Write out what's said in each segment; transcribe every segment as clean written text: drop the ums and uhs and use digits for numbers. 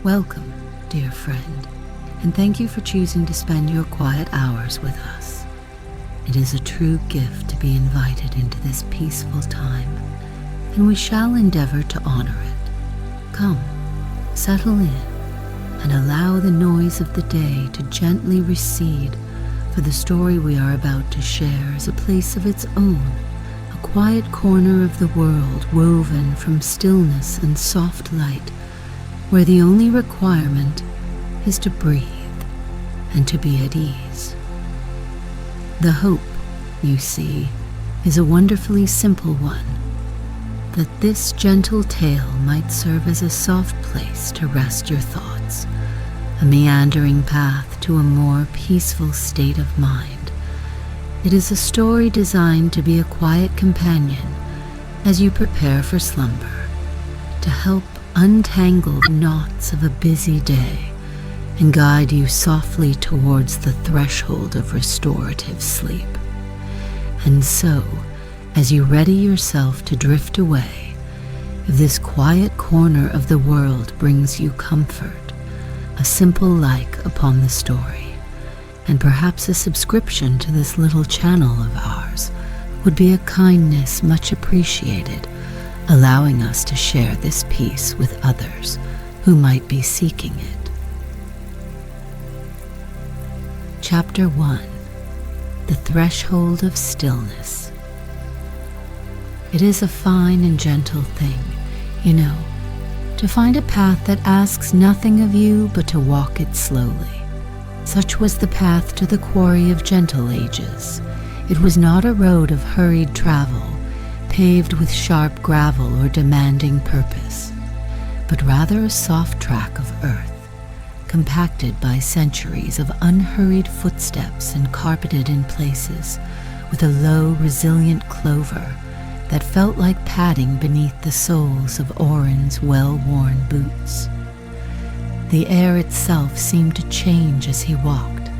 Welcome, dear friend, and thank you for choosing to spend your quiet hours with us. It is a true gift to be invited into this peaceful time, and we shall endeavor to honor it. Come, settle in, and allow the noise of the day to gently recede, for the story we are about to share is a place of its own, a quiet corner of the world woven from stillness and soft light, where the only requirement is to breathe and to be at ease. The hope, you see, is a wonderfully simple one, that this gentle tale might serve as a soft place to rest your thoughts, a meandering path to a more peaceful state of mind. It is a story designed to be a quiet companion as you prepare for slumber, to help untangle the knots of a busy day and guide you softly towards the threshold of restorative sleep. And so, as you ready yourself to drift away, if this quiet corner of the world brings you comfort, a simple like upon the story, and perhaps a subscription to this little channel of ours, would be a kindness much appreciated, allowing us to share this peace with others who might be seeking it. Chapter 1: The Threshold of Stillness. It is a fine and gentle thing, to find a path that asks nothing of you but to walk it slowly. Such was the path to the Quarry of Gentle Ages. It was not a road of hurried travel, paved with sharp gravel or demanding purpose, but rather a soft track of earth, compacted by centuries of unhurried footsteps and carpeted in places with a low, resilient clover that felt like padding beneath the soles of Oren's well-worn boots. The air itself seemed to change as he walked,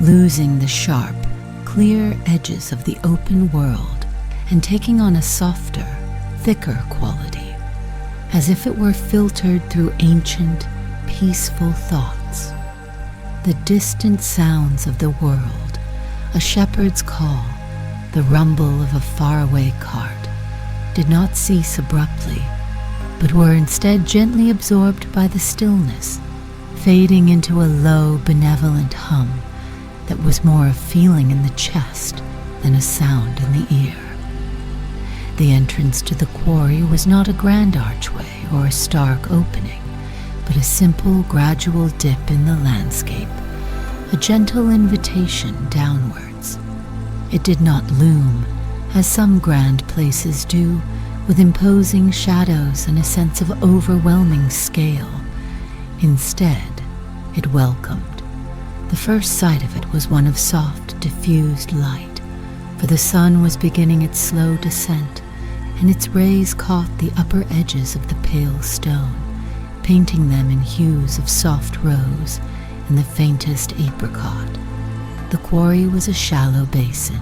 losing the sharp, clear edges of the open world and taking on a softer, thicker quality, as if it were filtered through ancient, peaceful thoughts. The distant sounds of the world, a shepherd's call, the rumble of a faraway cart, did not cease abruptly, but were instead gently absorbed by the stillness, fading into a low, benevolent hum that was more a feeling in the chest than a sound in the ear. The entrance to the quarry was not a grand archway or a stark opening, but a simple, gradual dip in the landscape, a gentle invitation downwards. It did not loom, as some grand places do, with imposing shadows and a sense of overwhelming scale. Instead, it welcomed. The first sight of it was one of soft, diffused light, for the sun was beginning its slow descent, and its rays caught the upper edges of the pale stone, painting them in hues of soft rose and the faintest apricot. The quarry was a shallow basin,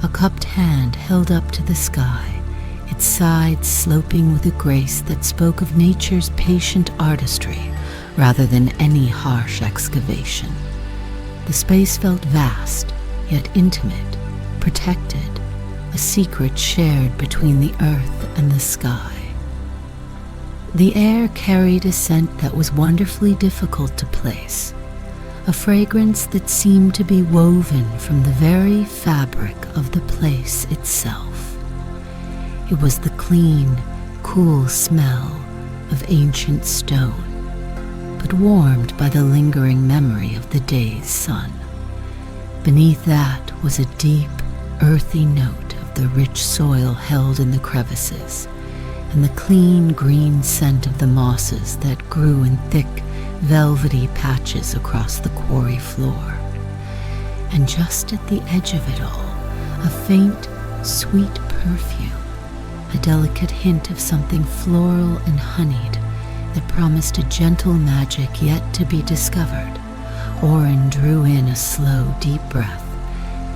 a cupped hand held up to the sky, its sides sloping with a grace that spoke of nature's patient artistry rather than any harsh excavation. The space felt vast, yet intimate, protected, a secret shared between the earth and the sky. The air carried a scent that was wonderfully difficult to place, a fragrance that seemed to be woven from the very fabric of the place itself. It was the clean, cool smell of ancient stone, but warmed by the lingering memory of the day's sun. Beneath that was a deep, earthy note of the rich soil held in the crevices, and the clean green scent of the mosses that grew in thick, velvety patches across the quarry floor. And just at the edge of it all, a faint, sweet perfume, a delicate hint of something floral and honeyed that promised a gentle magic yet to be discovered. Oren drew in a slow, deep breath,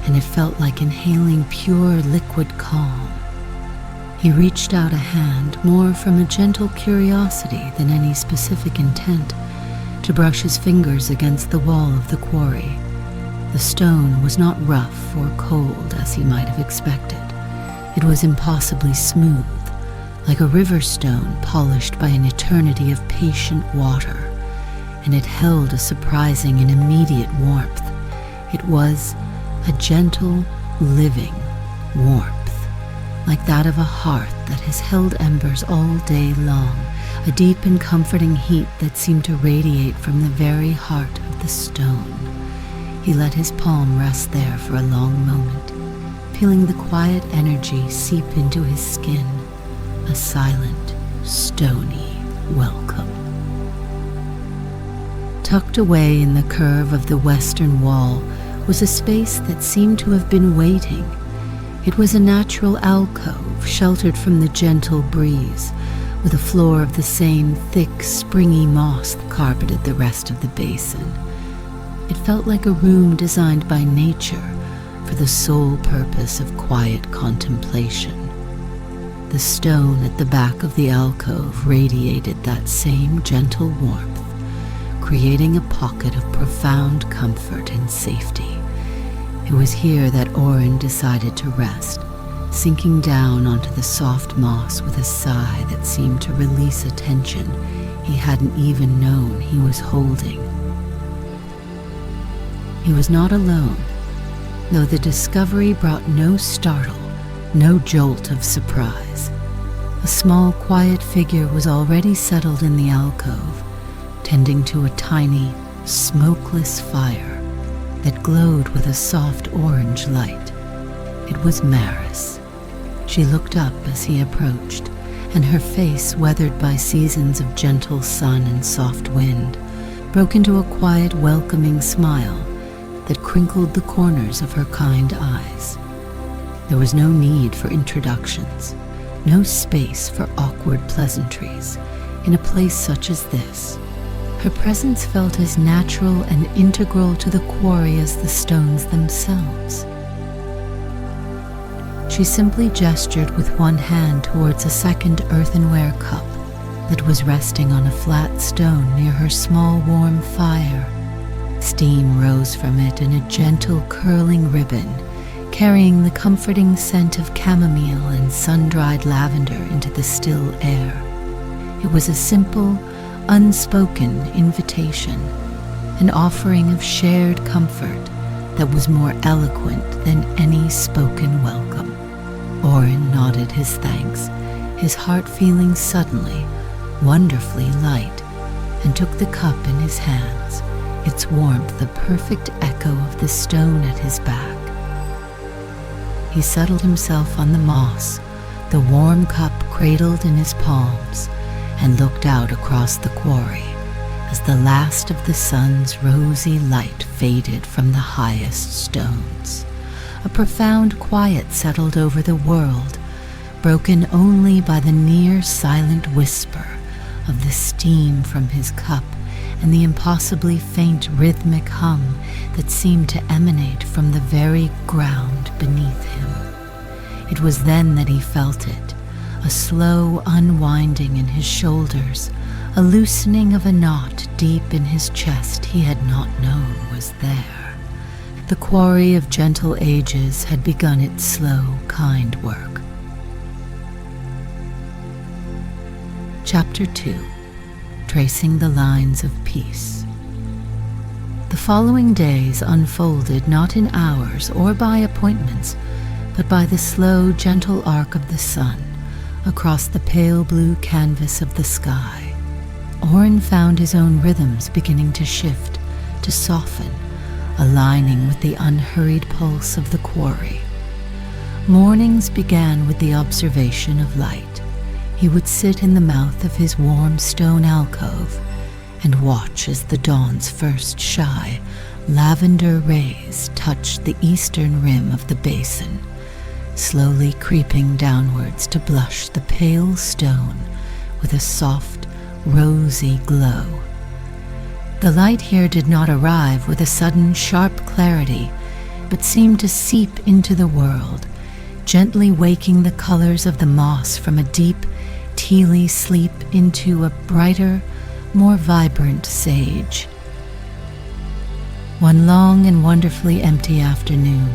and it felt like inhaling pure liquid calm. He reached out a hand more from a gentle curiosity than any specific intent, to brush his fingers against the wall of the quarry. The stone was not rough or cold as he might have expected. It was impossibly smooth, like a river stone polished by an eternity of patient water, and it held a surprising and immediate warmth. It was a gentle, living warmth, like that of a hearth that has held embers all day long, a deep and comforting heat that seemed to radiate from the very heart of the stone. He let his palm rest there for a long moment, feeling the quiet energy seep into his skin, a silent, stony welcome. Tucked away in the curve of the western wall was a space that seemed to have been waiting. It was a natural alcove sheltered from the gentle breeze, with a floor of the same thick, springy moss that carpeted the rest of the basin. It felt like a room designed by nature for the sole purpose of quiet contemplation. The stone at the back of the alcove radiated that same gentle warmth, creating a pocket of profound comfort and safety. It was here that Oren decided to rest, sinking down onto the soft moss with a sigh that seemed to release a tension he hadn't even known he was holding. He was not alone, though the discovery brought no startle, no jolt of surprise. A small, quiet figure was already settled in the alcove, tending to a tiny, smokeless fire that glowed with a soft orange light. It was Maris. She looked up as he approached, and her face, weathered by seasons of gentle sun and soft wind, broke into a quiet, welcoming smile that crinkled the corners of her kind eyes. There was no need for introductions, no space for awkward pleasantries in a place such as this. Her presence felt as natural and integral to the quarry as the stones themselves. She simply gestured with one hand towards a second earthenware cup that was resting on a flat stone near her small warm fire. Steam rose from it in a gentle curling ribbon, carrying the comforting scent of chamomile and sun-dried lavender into the still air. It was a simple, unspoken invitation, an offering of shared comfort that was more eloquent than any spoken welcome. Oren nodded his thanks, his heart feeling suddenly, wonderfully light, and took the cup in his hands, its warmth a perfect echo of the stone at his back. He settled himself on the moss, the warm cup cradled in his palms, and looked out across the quarry as the last of the sun's rosy light faded from the highest stones. A profound quiet settled over the world, broken only by the near silent whisper of the steam from his cup and the impossibly faint rhythmic hum that seemed to emanate from the very ground beneath him. It was then that he felt it, a slow unwinding in his shoulders, a loosening of a knot deep in his chest he had not known was there. The Quarry of Gentle Ages had begun its slow, kind work. Chapter 2. Tracing the Lines of Peace. The following days unfolded not in hours or by appointments, but by the slow, gentle arc of the sun across the pale blue canvas of the sky. Oren found his own rhythms beginning to shift, to soften, aligning with the unhurried pulse of the quarry. Mornings began with the observation of light. He would sit in the mouth of his warm stone alcove and watch as the dawn's first shy, lavender rays touched the eastern rim of the basin, slowly creeping downwards to blush the pale stone with a soft, rosy glow. The light here did not arrive with a sudden, sharp clarity, but seemed to seep into the world, gently waking the colors of the moss from a deep, tealy sleep into a brighter, more vibrant sage. One long and wonderfully empty afternoon,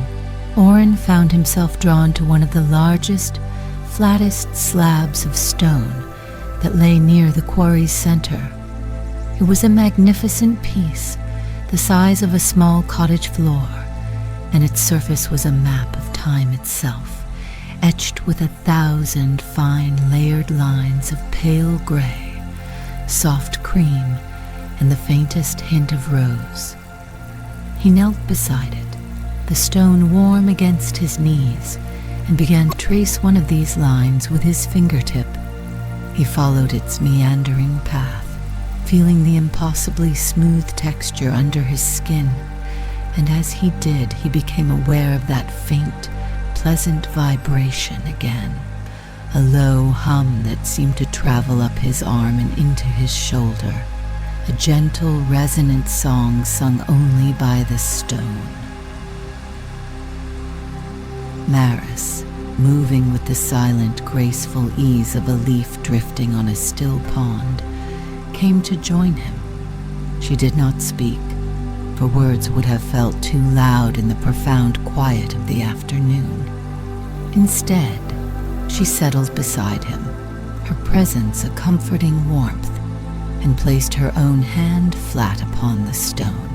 Oren found himself drawn to one of the largest, flattest slabs of stone that lay near the quarry's center. It was a magnificent piece, the size of a small cottage floor, and its surface was a map of time itself, etched with 1,000 fine layered lines of pale gray, soft cream, and the faintest hint of rose. He knelt beside it, the stone warm against his knees, and began to trace one of these lines with his fingertip. He followed its meandering path, feeling the impossibly smooth texture under his skin, and as he did, he became aware of that faint, pleasant vibration again, a low hum that seemed to travel up his arm and into his shoulder, a gentle, resonant song sung only by the stone. Maris, moving with the silent, graceful ease of a leaf drifting on a still pond, came to join him. She did not speak, for words would have felt too loud in the profound quiet of the afternoon. Instead, she settled beside him, her presence a comforting warmth, and placed her own hand flat upon the stone.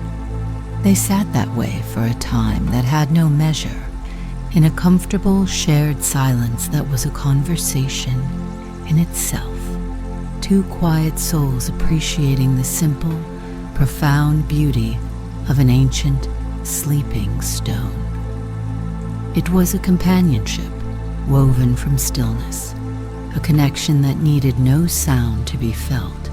They sat that way for a time that had no measure, in a comfortable shared silence that was a conversation in itself, two quiet souls appreciating the simple, profound beauty of an ancient, sleeping stone. It was a companionship woven from stillness, a connection that needed no sound to be felt.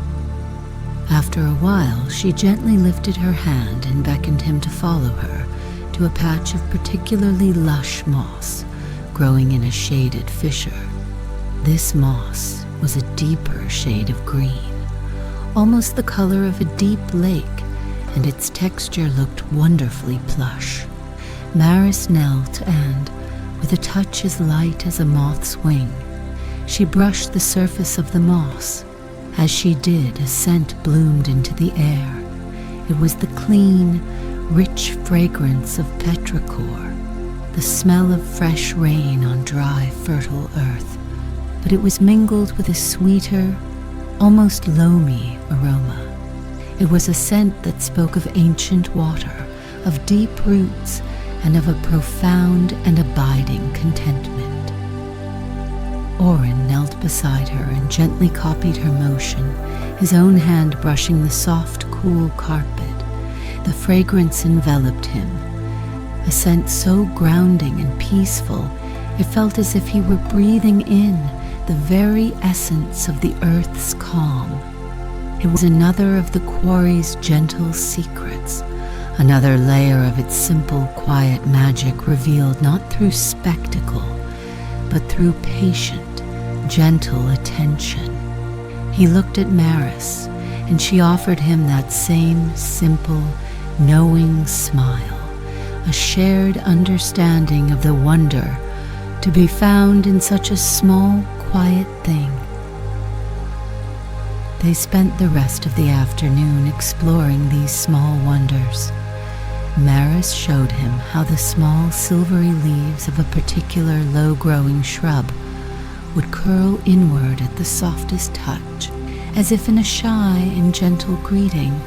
After a while, she gently lifted her hand and beckoned him to follow her to a patch of particularly lush moss growing in a shaded fissure. This moss was a deeper shade of green, almost the color of a deep lake, and its texture looked wonderfully plush. Maris knelt and, with a touch as light as a moth's wing, she brushed the surface of the moss. As she did, a scent bloomed into the air. It was the clean, rich fragrance of petrichor, the smell of fresh rain on dry, fertile earth, but it was mingled with a sweeter, almost loamy aroma. It was a scent that spoke of ancient water, of deep roots, and of a profound and abiding contentment. Oren knelt beside her and gently copied her motion, his own hand brushing the soft, cool carpet. The fragrance enveloped him, a scent so grounding and peaceful, it felt as if he were breathing in the very essence of the earth's calm. It was another of the quarry's gentle secrets, another layer of its simple, quiet magic revealed not through spectacle, but through patient, gentle attention. He looked at Maris, and she offered him that same simple, knowing smile, a shared understanding of the wonder to be found in such a small, quiet thing. They spent the rest of the afternoon exploring these small wonders. Maris showed him how the small silvery leaves of a particular low-growing shrub would curl inward at the softest touch, as if in a shy and gentle greeting.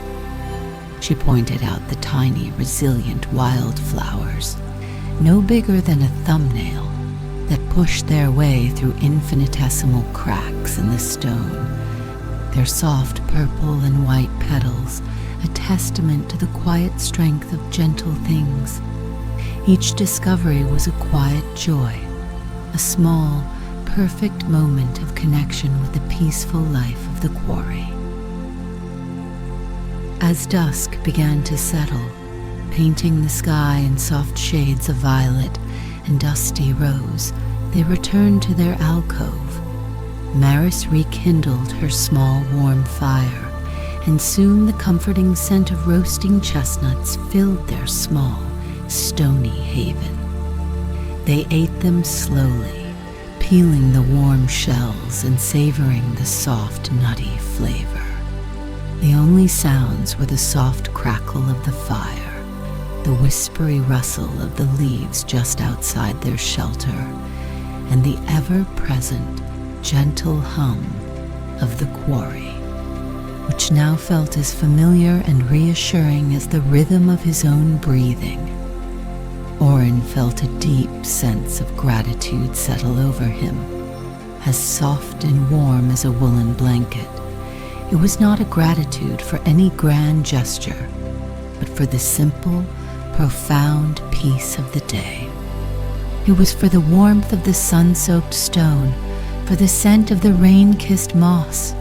She pointed out the tiny, resilient wildflowers, no bigger than a thumbnail, that pushed their way through infinitesimal cracks in the stone, their soft purple and white petals a testament to the quiet strength of gentle things. Each discovery was a quiet joy, a small, perfect moment of connection with the peaceful life of the quarry. As dusk began to settle, painting the sky in soft shades of violet and dusty rose, they returned to their alcove. Maris rekindled her small, warm fire, and soon the comforting scent of roasting chestnuts filled their small, stony haven. They ate them slowly, peeling the warm shells and savoring the soft, nutty flavor. The only sounds were the soft crackle of the fire, the whispery rustle of the leaves just outside their shelter, and the ever-present, gentle hum of the quarry, which now felt as familiar and reassuring as the rhythm of his own breathing. Orin felt a deep sense of gratitude settle over him, as soft and warm as a woolen blanket. It was not a gratitude for any grand gesture, but for the simple, profound peace of the day. It was for the warmth of the sun-soaked stone, for the scent of the rain-kissed moss,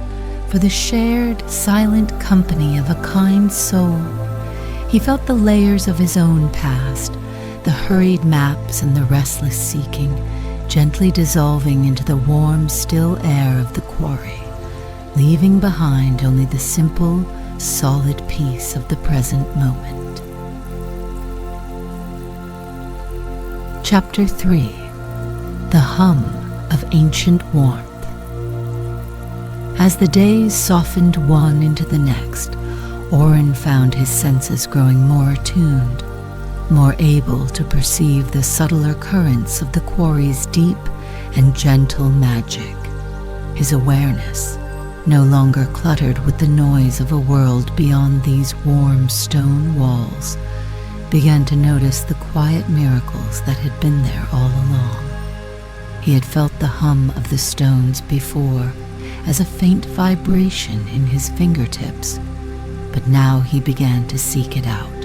for the shared, silent company of a kind soul. He felt the layers of his own past, the hurried maps and the restless seeking, gently dissolving into the warm, still air of the quarry, leaving behind only the simple, solid peace of the present moment. Chapter 3. The Hum of Ancient Warmth. As the days softened one into the next, Orin found his senses growing more attuned, more able to perceive the subtler currents of the quarry's deep and gentle magic. His awareness, no longer cluttered with the noise of a world beyond these warm stone walls, began to notice the quiet miracles that had been there all along. He had felt the hum of the stones before, as a faint vibration in his fingertips, but now he began to seek it out,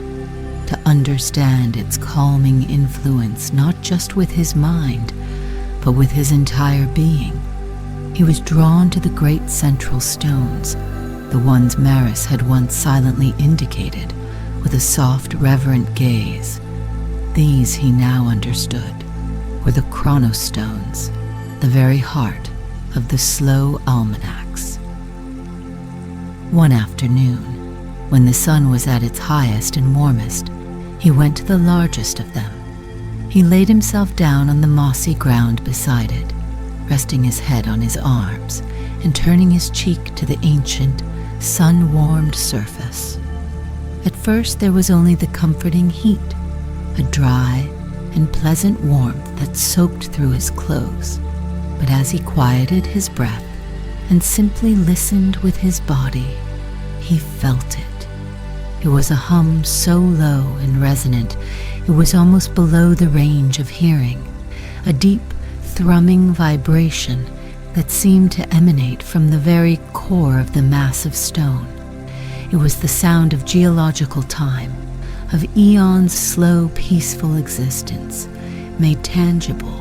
to understand its calming influence not just with his mind, but with his entire being. He was drawn to the great central stones, the ones Maris had once silently indicated with a soft, reverent gaze. These, he now understood, were the chronostones, the very heart of the Slow Almanacs. One afternoon, when the sun was at its highest and warmest, he went to the largest of them. He laid himself down on the mossy ground beside it, resting his head on his arms and turning his cheek to the ancient, sun-warmed surface. At first there was only the comforting heat, a dry and pleasant warmth that soaked through his clothes. But as he quieted his breath and simply listened with his body, he felt it. It was a hum so low and resonant it was almost below the range of hearing, a deep, thrumming vibration that seemed to emanate from the very core of the massive stone. It was the sound of geological time, of eons' slow, peaceful existence, made tangible.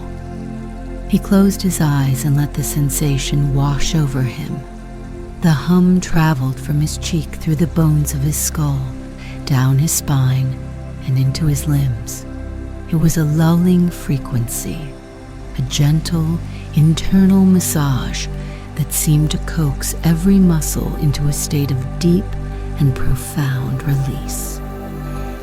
He closed his eyes and let the sensation wash over him. The hum traveled from his cheek through the bones of his skull, down his spine, and into his limbs. It was a lulling frequency, a gentle, internal massage that seemed to coax every muscle into a state of deep and profound release.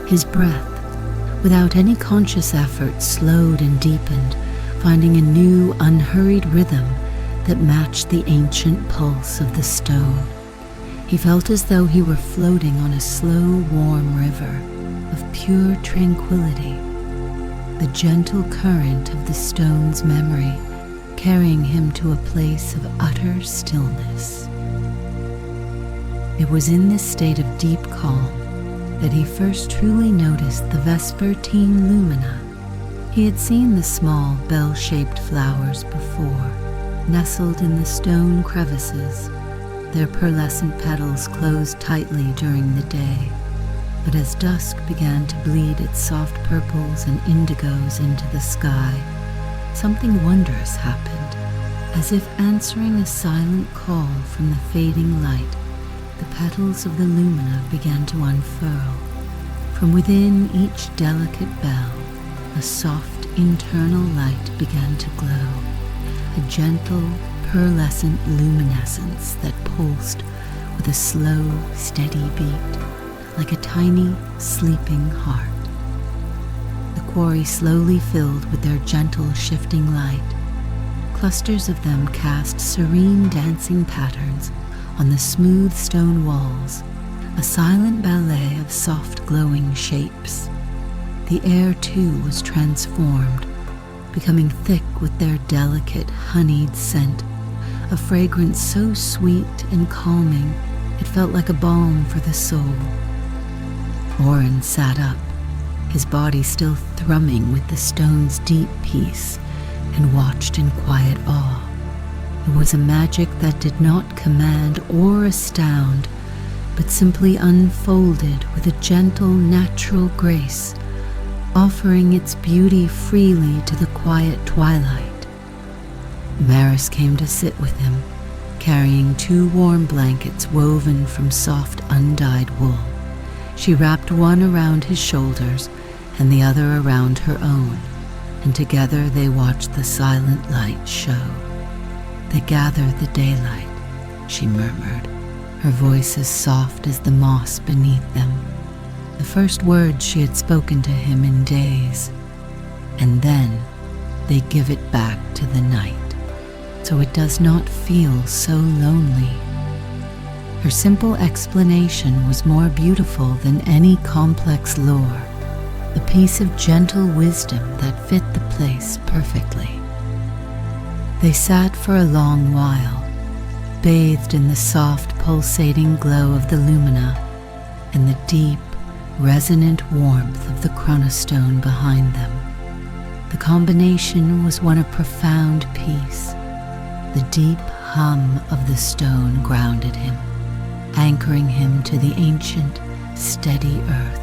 His breath, without any conscious effort, slowed and deepened, finding a new, unhurried rhythm that matched the ancient pulse of the stone. He felt as though he were floating on a slow, warm river of pure tranquility, the gentle current of the stone's memory carrying him to a place of utter stillness. It was in this state of deep calm that he first truly noticed the vespertine lumina. He had seen the small, bell-shaped flowers before, nestled in the stone crevices, their pearlescent petals closed tightly during the day. But as dusk began to bleed its soft purples and indigos into the sky, something wondrous happened. As if answering a silent call from the fading light, the petals of the lumina began to unfurl. From within each delicate bell, a soft internal light began to glow, a gentle, pearlescent luminescence that pulsed with a slow, steady beat, like a tiny, sleeping heart. The quarry slowly filled with their gentle, shifting light. Clusters of them cast serene, dancing patterns on the smooth stone walls, a silent ballet of soft glowing shapes. The air too was transformed, becoming thick with their delicate honeyed scent, a fragrance so sweet and calming it felt like a balm for the soul. Oren sat up, his body still thrumming with the stone's deep peace, and watched in quiet awe. It was a magic that did not command or astound, but simply unfolded with a gentle, natural grace, offering its beauty freely to the quiet twilight. Maris came to sit with him, carrying 2 warm blankets woven from soft, undyed wool. She wrapped one around his shoulders and the other around her own, and together they watched the silent light show. "They gather the daylight," she murmured, her voice as soft as the moss beneath them, the first words she had spoken to him in days. "And then they give it back to the night, so it does not feel so lonely." Her simple explanation was more beautiful than any complex lore, a piece of gentle wisdom that fit the place perfectly. They sat for a long while, bathed in the soft, pulsating glow of the lumina and the deep, resonant warmth of the chronostone behind them. The combination was one of profound peace. The deep hum of the stone grounded him, anchoring him to the ancient, steady earth,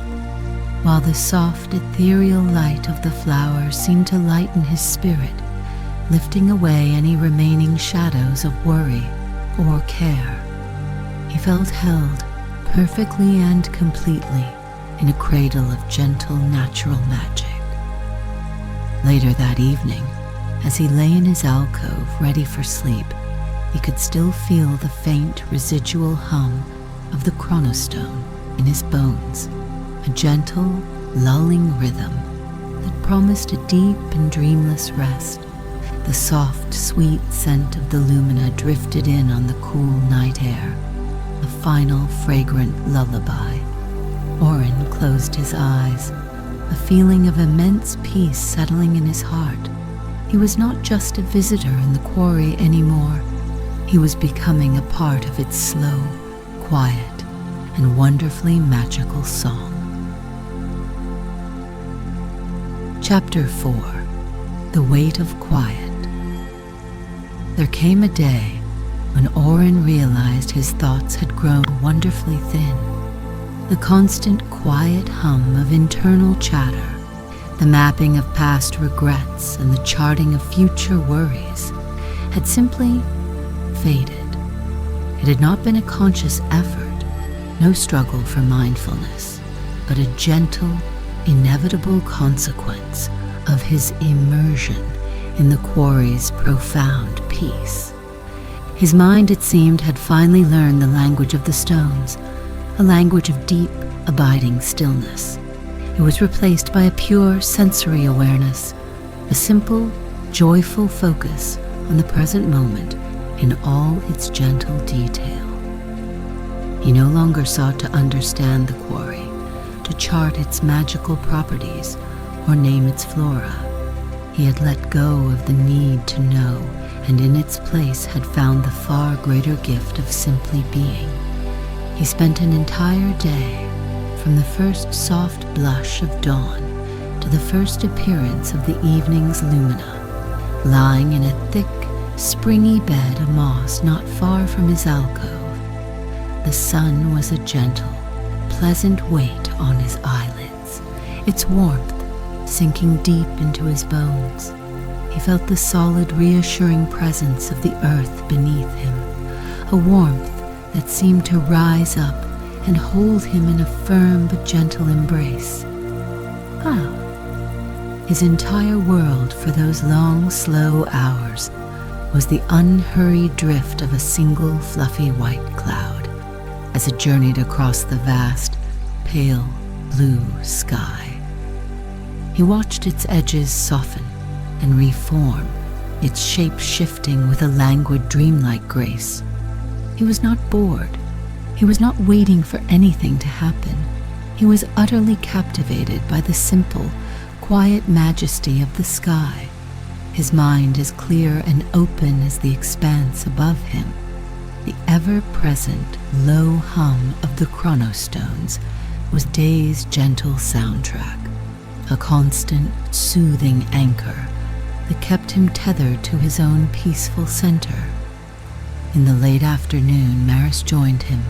while the soft, ethereal light of the flowers seemed to lighten his spirit, lifting away any remaining shadows of worry or care. He felt held perfectly and completely in a cradle of gentle, natural magic. Later that evening, as he lay in his alcove ready for sleep, he could still feel the faint residual hum of the chronostone in his bones, a gentle, lulling rhythm that promised a deep and dreamless rest. The soft, sweet scent of the lumina drifted in on the cool night air, a final fragrant lullaby. Oren closed his eyes, a feeling of immense peace settling in his heart. He was not just a visitor in the quarry anymore. He was becoming a part of its slow, quiet, and wonderfully magical song. Chapter 4. The Weight of Quiet. There came a day when Oren realized his thoughts had grown wonderfully thin. The constant quiet hum of internal chatter, the mapping of past regrets and the charting of future worries had simply faded. It had not been a conscious effort, no struggle for mindfulness, but a gentle, inevitable consequence of his immersion in the quarry's profound peace. His mind, it seemed, had finally learned the language of the stones, a language of deep, abiding stillness. It was replaced by a pure sensory awareness, a simple, joyful focus on the present moment in all its gentle detail. He no longer sought to understand the quarry, to chart its magical properties, or name its flora. He had let go of the need to know, and in its place had found the far greater gift of simply being. He spent an entire day, from the first soft blush of dawn to the first appearance of the evening's lumina, lying in a thick, springy bed of moss not far from his alcove. The sun was a gentle, pleasant weight on his eyelids, its warmth sinking deep into his bones. He felt the solid, reassuring presence of the earth beneath him, a warmth that seemed to rise up and hold him in a firm but gentle embrace. His entire world for those long, slow hours was the unhurried drift of a single fluffy white cloud as it journeyed across the vast, pale blue sky. He watched its edges soften and reform, its shape shifting with a languid, dreamlike grace. He was not bored. He was not waiting for anything to happen. He was utterly captivated by the simple, quiet majesty of the sky, his mind as clear and open as the expanse above him. The ever-present low hum of the chronostones was day's gentle soundtrack, a constant, soothing anchor that kept him tethered to his own peaceful center. In the late afternoon, Maris joined him,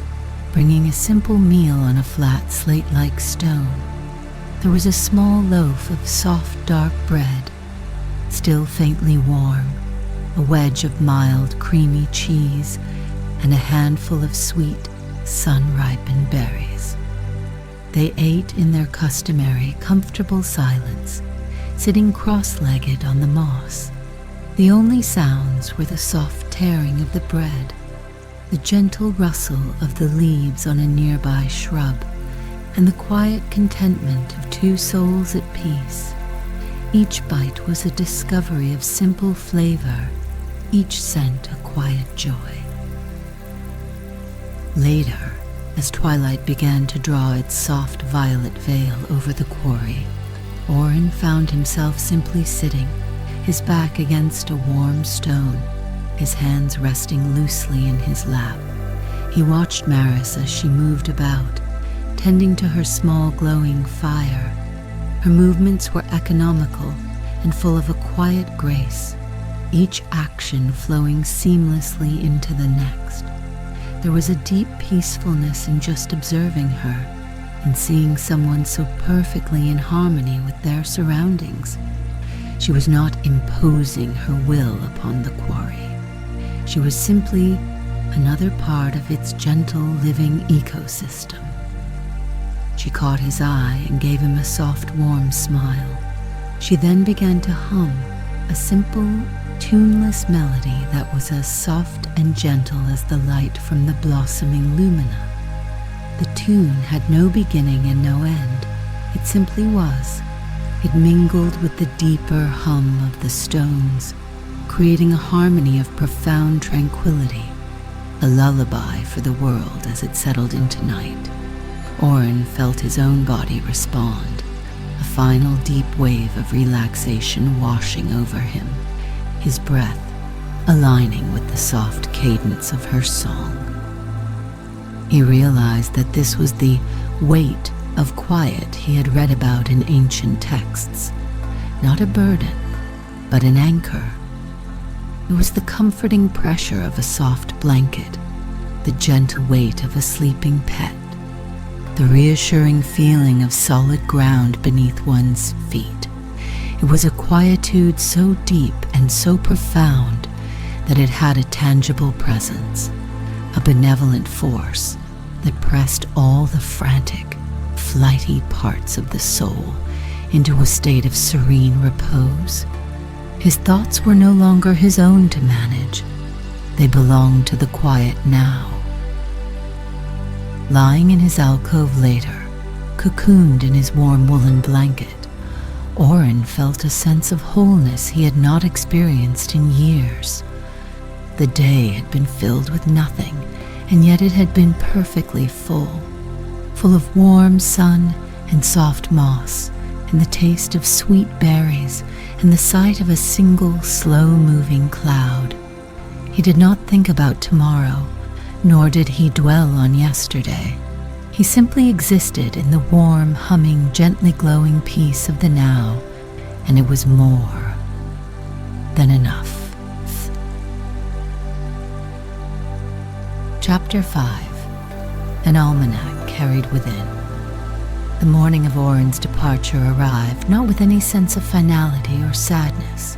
bringing a simple meal on a flat slate-like stone. There was a small loaf of soft, dark bread, still faintly warm, a wedge of mild, creamy cheese, and a handful of sweet, sun-ripened berries. They ate in their customary, comfortable silence, sitting cross-legged on the moss. The only sounds were the soft tearing of the bread, the gentle rustle of the leaves on a nearby shrub, and the quiet contentment of two souls at peace. Each bite was a discovery of simple flavor, each scent a quiet joy. Later, as twilight began to draw its soft violet veil over the quarry, Oren found himself simply sitting, his back against a warm stone, his hands resting loosely in his lap. He watched Maris as she moved about, tending to her small glowing fire. Her movements were economical and full of a quiet grace, each action flowing seamlessly into the next. There was a deep peacefulness in just observing her, in seeing someone so perfectly in harmony with their surroundings. She was not imposing her will upon the quarry. She was simply another part of its gentle living ecosystem. She caught his eye and gave him a soft, warm smile. She then began to hum a simple, tuneless melody that was as soft and gentle as the light from the blossoming lumina. The tune had no beginning and no end. It simply was. It mingled with the deeper hum of the stones, creating a harmony of profound tranquility, a lullaby for the world as it settled into night. Oren felt his own body respond, a final deep wave of relaxation washing over him, his breath aligning with the soft cadence of her song. He realized that this was the weight of quiet he had read about in ancient texts, not a burden, but an anchor. It was the comforting pressure of a soft blanket, the gentle weight of a sleeping pet, the reassuring feeling of solid ground beneath one's feet. It was a quietude so deep and so profound that it had a tangible presence, a benevolent force that pressed all the frantic, flighty parts of the soul into a state of serene repose. His thoughts were no longer his own to manage. They belonged to the quiet now. Lying in his alcove later, cocooned in his warm woolen blanket, Oren felt a sense of wholeness he had not experienced in years. The day had been filled with nothing, and yet it had been perfectly full of warm sun and soft moss, and the taste of sweet berries, and the sight of a single slow-moving cloud. He did not think about tomorrow, nor did he dwell on yesterday. He simply existed in the warm, humming, gently glowing peace of the now, and it was more than enough. Chapter 5. An Almanac Carried Within. The morning of Oren's departure arrived not with any sense of finality or sadness,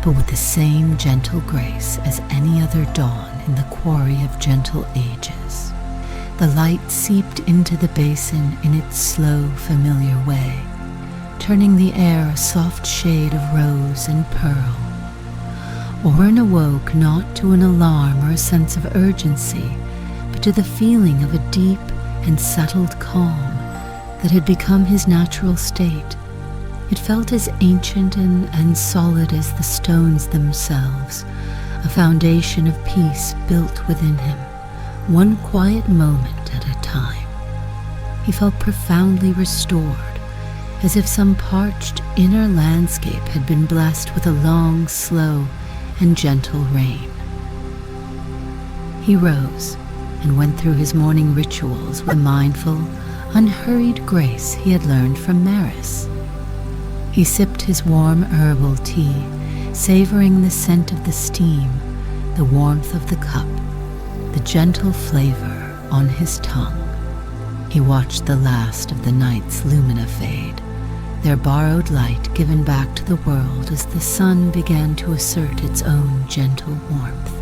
but with the same gentle grace as any other dawn in the Quarry of Gentle Ages. The light seeped into the basin in its slow, familiar way, turning the air a soft shade of rose and pearl. Oren awoke not to an alarm or a sense of urgency, but to the feeling of a deep and settled calm that had become his natural state. It felt as ancient and solid as the stones themselves, a foundation of peace built within him, one quiet moment at a time. He felt profoundly restored, as if some parched inner landscape had been blessed with a long, slow, and gentle rain. He rose and went through his morning rituals with the mindful, unhurried grace he had learned from Maris. He sipped his warm herbal tea, savoring the scent of the steam, the warmth of the cup, the gentle flavor on his tongue. He watched the last of the night's lumina fade, their borrowed light given back to the world as the sun began to assert its own gentle warmth.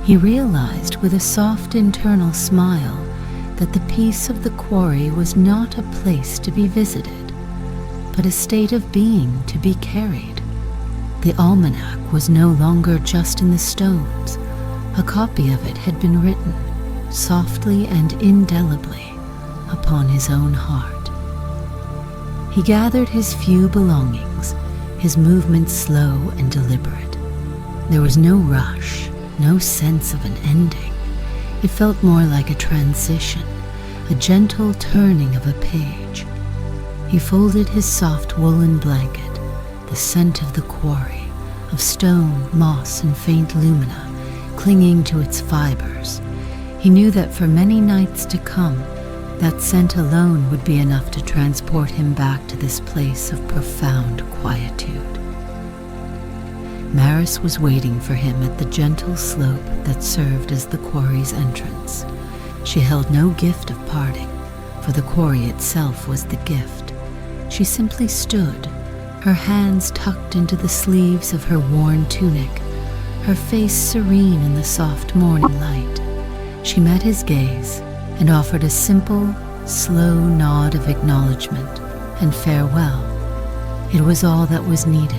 He realized with a soft internal smile that the peace of the quarry was not a place to be visited, but a state of being to be carried. The almanac was no longer just in the stones. A copy of it had been written, softly and indelibly, upon his own heart. He gathered his few belongings, his movements slow and deliberate. There was no rush, no sense of an ending. It felt more like a transition, a gentle turning of a page. He folded his soft woolen blanket, the scent of the quarry, of stone, moss, and faint lumina, clinging to its fibers. He knew that for many nights to come, that scent alone would be enough to transport him back to this place of profound quietude. Maris was waiting for him at the gentle slope that served as the quarry's entrance. She held no gift of parting, for the quarry itself was the gift. She simply stood, her hands tucked into the sleeves of her worn tunic, her face serene in the soft morning light. She met his gaze and offered a simple, slow nod of acknowledgement and farewell. It was all that was needed.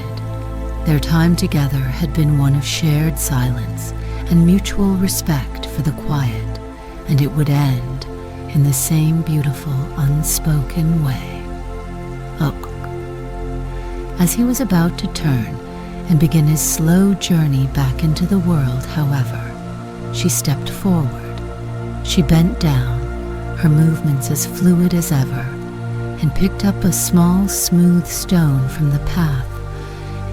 Their time together had been one of shared silence and mutual respect for the quiet, and it would end in the same beautiful, unspoken way. Look. As he was about to turn and begin his slow journey back into the world, however, she stepped forward. She bent down, her movements as fluid as ever, and picked up a small, smooth stone from the path.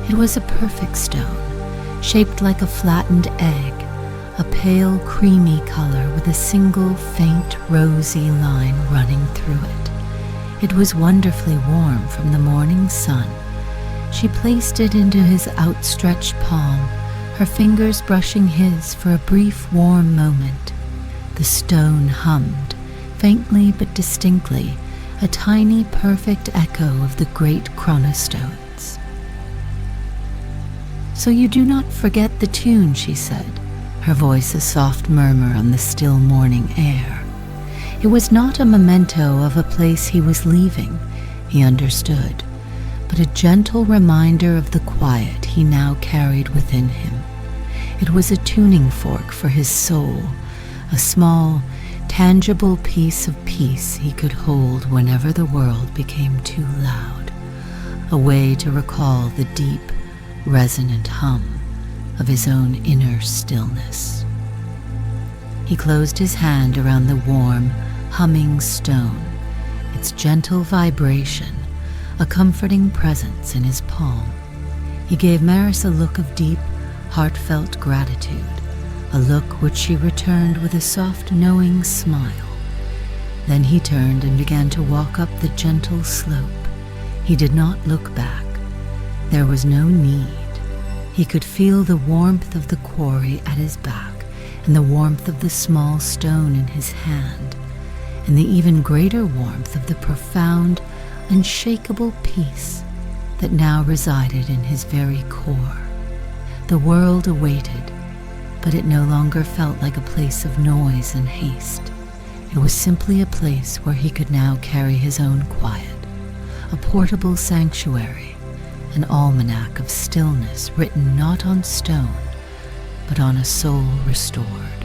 It was a perfect stone, shaped like a flattened egg, a pale, creamy color with a single, faint, rosy line running through it. It was wonderfully warm from the morning sun. She placed it into his outstretched palm, her fingers brushing his for a brief, warm moment. The stone hummed, faintly but distinctly, a tiny, perfect echo of the great chronostones. "So you do not forget the tune," she said, her voice a soft murmur on the still morning air. It was not a memento of a place he was leaving, he understood, but a gentle reminder of the quiet he now carried within him. It was a tuning fork for his soul, a small, tangible piece of peace he could hold whenever the world became too loud, a way to recall the deep, resonant hum of his own inner stillness. He closed his hand around the warm, humming stone, its gentle vibration, a comforting presence in his palm. He gave Maris a look of deep, heartfelt gratitude, a look which she returned with a soft, knowing smile. Then he turned and began to walk up the gentle slope. He did not look back. There was no need. He could feel the warmth of the quarry at his back and the warmth of the small stone in his hand, and the even greater warmth of the profound, unshakable peace that now resided in his very core. The world awaited, but it no longer felt like a place of noise and haste. It was simply a place where he could now carry his own quiet, a portable sanctuary, an almanac of stillness written not on stone, but on a soul restored.